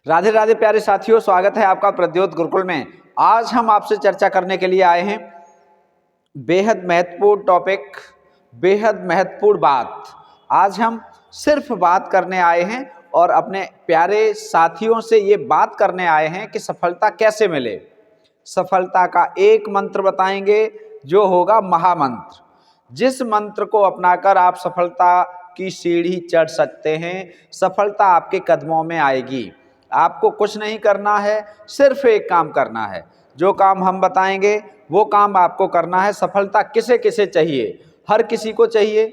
राधे राधे प्यारे साथियों, स्वागत है आपका प्रद्योत गुरुकुल में। आज हम आपसे चर्चा करने के लिए आए हैं बेहद महत्वपूर्ण टॉपिक, बेहद महत्वपूर्ण बात। आज हम सिर्फ बात करने आए हैं और अपने प्यारे साथियों से ये बात करने आए हैं कि सफलता कैसे मिले। सफलता का एक मंत्र बताएंगे जो होगा महामंत्र, जिस मंत्र को अपनाकर आप सफलता की सीढ़ी चढ़ सकते हैं। सफलता आपके कदमों में आएगी। आपको कुछ नहीं करना है, सिर्फ एक काम करना है। जो काम हम बताएंगे वो काम आपको करना है। सफलता किसे किसे चाहिए? हर किसी को चाहिए,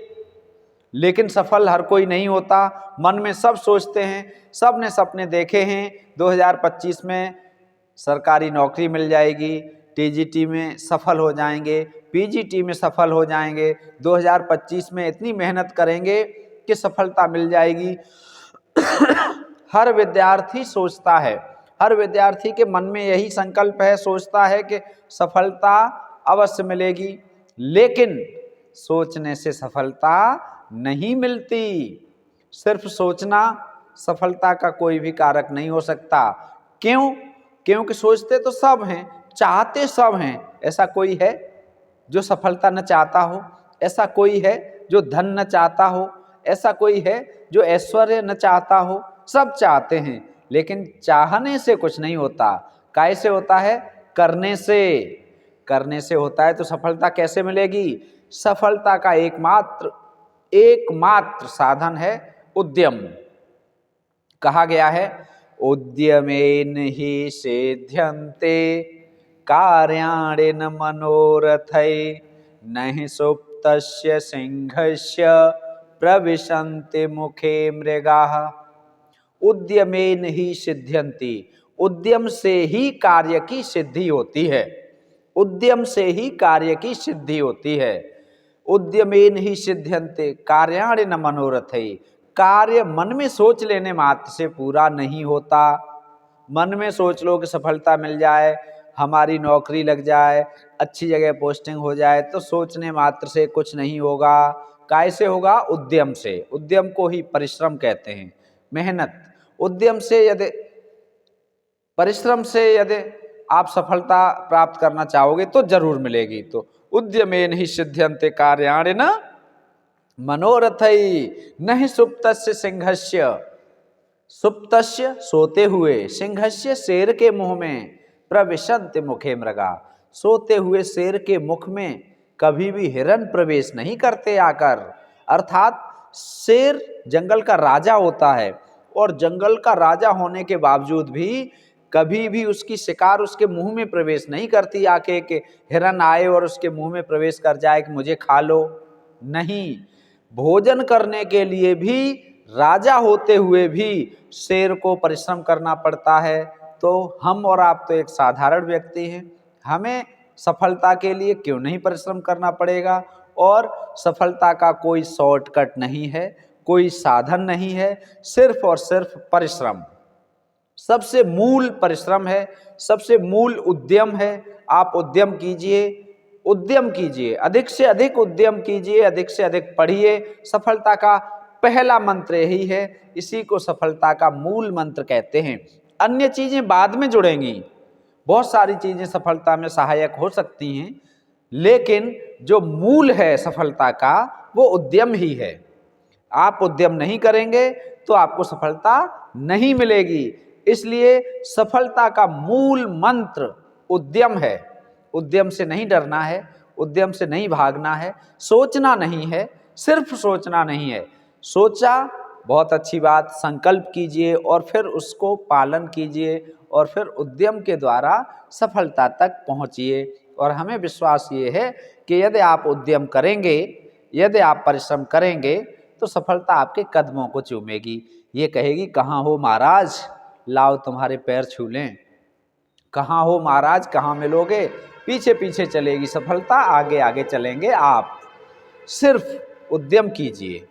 लेकिन सफल हर कोई नहीं होता। मन में सब सोचते हैं, सब ने सपने देखे हैं 2025 में सरकारी नौकरी मिल जाएगी, टीजीटी में सफल हो जाएंगे, पीजीटी में सफल हो जाएंगे, 2025 में इतनी मेहनत करेंगे कि सफलता मिल जाएगी। हर विद्यार्थी सोचता है, हर विद्यार्थी के मन में यही संकल्प है, सोचता है कि सफलता अवश्य मिलेगी, लेकिन सोचने से सफलता नहीं मिलती। सिर्फ सोचना सफलता का कोई भी कारक नहीं हो सकता। क्यों? क्योंकि सोचते तो सब हैं, चाहते सब हैं। ऐसा कोई है जो सफलता न चाहता हो? ऐसा कोई है जो धन न चाहता हो? ऐसा कोई है जो ऐश्वर्य न चाहता हो? सब चाहते हैं, लेकिन चाहने से कुछ नहीं होता। कैसे होता है? करने से। करने से होता है। तो सफलता कैसे मिलेगी? सफलता का एकमात्र साधन है उद्यम। कहा गया है उद्यमेन ही सिद्ध्यन्ते कार्याणि न मनोरथै नहि सुप्तस्य सिंहस्य प्रविशन्ति मुखे मृगाः। उद्यमेन ही सिद्ध्यन्ति, उद्यम से ही कार्य की सिद्धि होती है। उद्यम से ही कार्य की सिद्धि होती है। उद्यमेन ही सिद्ध्यन्ते कार्याणि न मनोरथै। कार्य मन में सोच लेने मात्र से पूरा नहीं होता। मन में सोच लो कि सफलता मिल जाए, हमारी नौकरी लग जाए, अच्छी जगह पोस्टिंग हो जाए, तो सोचने मात्र से कुछ नहीं होगा। कैसे होगा? उद्यम से। उद्यम को ही परिश्रम कहते हैं, मेहनत। उद्यम से यदि, परिश्रम से यदि आप सफलता प्राप्त करना चाहोगे तो जरूर मिलेगी। तो उद्यमेन ही सिद्ध्यन्ते कार्याणि न मनोरथै नहि सुप्तस्य सिंहस्य। सुप्तस्य सोते हुए, सिंहस्य शेर के मुंह में, प्रविशन्ति मुखे मृगा। सोते हुए शेर के मुख में कभी भी हिरन प्रवेश नहीं करते आकर। अर्थात शेर जंगल का राजा होता है, और जंगल का राजा होने के बावजूद भी कभी भी उसकी शिकार उसके मुंह में प्रवेश नहीं करती आके कि हिरन आए और उसके मुंह में प्रवेश कर जाए कि मुझे खा लो। नहीं, भोजन करने के लिए भी, राजा होते हुए भी शेर को परिश्रम करना पड़ता है। तो हम और आप तो एक साधारण व्यक्ति हैं, हमें सफलता के लिए क्यों नहीं परिश्रम करना पड़ेगा? और सफलता का कोई शॉर्टकट नहीं है, कोई साधन नहीं है, सिर्फ और सिर्फ परिश्रम। सबसे मूल परिश्रम है, सबसे मूल उद्यम है। आप उद्यम कीजिए, उद्यम कीजिए, अधिक से अधिक उद्यम कीजिए, अधिक से अधिक पढ़िए। सफलता का पहला मंत्र यही है, इसी को सफलता का मूल मंत्र कहते हैं। अन्य चीजें बाद में जुड़ेंगी, बहुत सारी चीजें सफलता में सहायक हो सकती हैं, लेकिन जो मूल है सफलता का वो उद्यम ही है। आप उद्यम नहीं करेंगे तो आपको सफलता नहीं मिलेगी। इसलिए सफलता का मूल मंत्र उद्यम है। उद्यम से नहीं डरना है, उद्यम से नहीं भागना है, सोचना नहीं है, सिर्फ सोचना नहीं है। सोचा, बहुत अच्छी बात, संकल्प कीजिए और फिर उसको पालन कीजिए, और फिर उद्यम के द्वारा सफलता तक पहुंचिए। और हमें विश्वास ये है कि यदि आप उद्यम करेंगे, यदि आप परिश्रम करेंगे, तो सफलता आपके कदमों को चूमेगी। ये कहेगी, कहाँ हो महाराज, लाओ तुम्हारे पैर छू लें। कहाँ हो महाराज, कहाँ मिलोगे? पीछे पीछे चलेगी सफलता, आगे आगे चलेंगे आप। सिर्फ उद्यम कीजिए,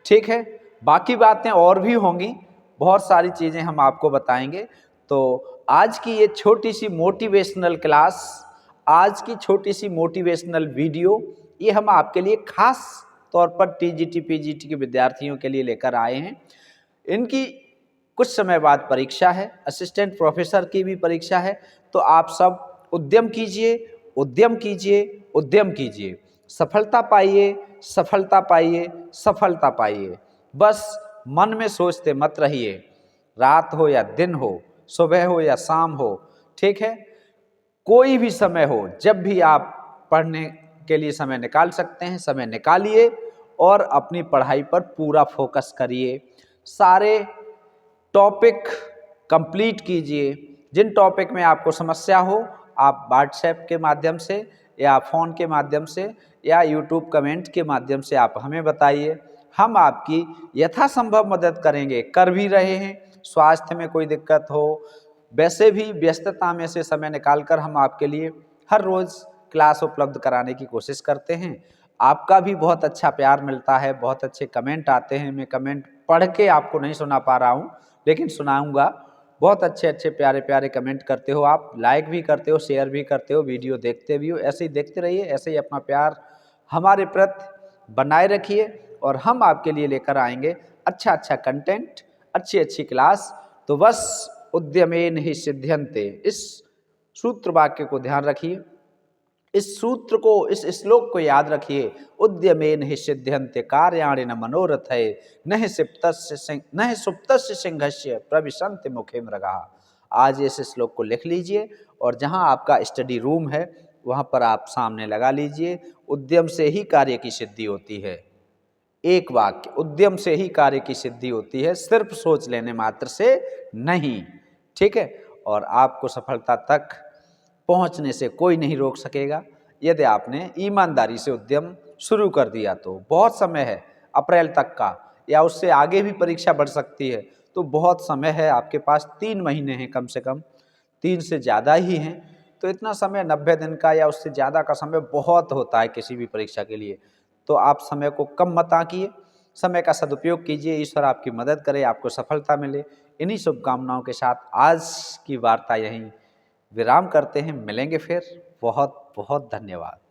ठीक है? बाकी बातें और भी होंगी, बहुत सारी चीज़ें हम आपको बताएंगे। तो आज की ये छोटी सी मोटिवेशनल क्लास, आज की छोटी सी मोटिवेशनल वीडियो, ये हम आपके लिए खास तौर पर टीजीटी पीजीटी के विद्यार्थियों के लिए लेकर आए हैं। इनकी कुछ समय बाद परीक्षा है, असिस्टेंट प्रोफेसर की भी परीक्षा है। तो आप सब उद्यम कीजिए, उद्यम कीजिए, उद्यम कीजिए, सफलता पाइए, सफलता पाइए, सफलता पाइए। बस मन में सोचते मत रहिए, रात हो या दिन हो, सुबह हो या शाम हो, ठीक है, कोई भी समय हो, जब भी आप पढ़ने के लिए समय निकाल सकते हैं, समय निकालिए और अपनी पढ़ाई पर पूरा फोकस करिए। सारे टॉपिक कंप्लीट कीजिए। जिन टॉपिक में आपको समस्या हो, आप व्हाट्सएप के माध्यम से या फ़ोन के माध्यम से या यूट्यूब कमेंट के माध्यम से आप हमें बताइए। हम आपकी यथासंभव मदद करेंगे, कर भी रहे हैं। स्वास्थ्य में कोई दिक्कत हो, वैसे भी व्यस्तता में से समय निकालकर हम आपके लिए हर रोज़ क्लास उपलब्ध कराने की कोशिश करते हैं। आपका भी बहुत अच्छा प्यार मिलता है, बहुत अच्छे कमेंट आते हैं। मैं कमेंट पढ़ के आपको नहीं सुना पा रहा हूँ, लेकिन सुनाऊंगा। बहुत अच्छे अच्छे प्यारे प्यारे कमेंट करते हो आप, लाइक भी करते हो, शेयर भी करते हो, वीडियो देखते भी हो। ऐसे ही देखते रहिए, ऐसे ही अपना प्यार हमारे प्रति बनाए रखिए और हम आपके लिए लेकर आएंगे अच्छा अच्छा कंटेंट, अच्छी अच्छी क्लास। तो बस उद्यमेन ही सिद्ध्यन्ते, इस सूत्र वाक्य को ध्यान रखिए, इस सूत्र को, इस श्लोक को याद रखिए। उद्यमेन ही सिद्ध्यन्ते कार्याणि न मनोरथै, न हि सुप्तस्य सिंहस्य प्रविशन्ति मुखे मृगाः। आज इस श्लोक को लिख लीजिए और जहां आपका स्टडी रूम है वहां पर आप सामने लगा लीजिए। उद्यम से ही कार्य की सिद्धि होती है। एक वाक्य, उद्यम से ही कार्य की सिद्धि होती है, सिर्फ सोच लेने मात्र से नहीं, ठीक है। और आपको सफलता तक पहुंचने से कोई नहीं रोक सकेगा यदि आपने ईमानदारी से उद्यम शुरू कर दिया। तो बहुत समय है, अप्रैल तक का, या उससे आगे भी परीक्षा बढ़ सकती है। तो बहुत समय है आपके पास, 3 महीने हैं कम से कम, 3 से ज़्यादा ही हैं। तो इतना समय, 90 दिन का या उससे ज़्यादा का समय बहुत होता है किसी भी परीक्षा के लिए। तो आप समय को कम मत आंकिए, समय का सदुपयोग कीजिए। ईश्वर आपकी मदद करे, आपको सफलता मिले। इन्हीं शुभकामनाओं के साथ आज की वार्ता यहीं विराम करते हैं। मिलेंगे फिर। बहुत बहुत धन्यवाद।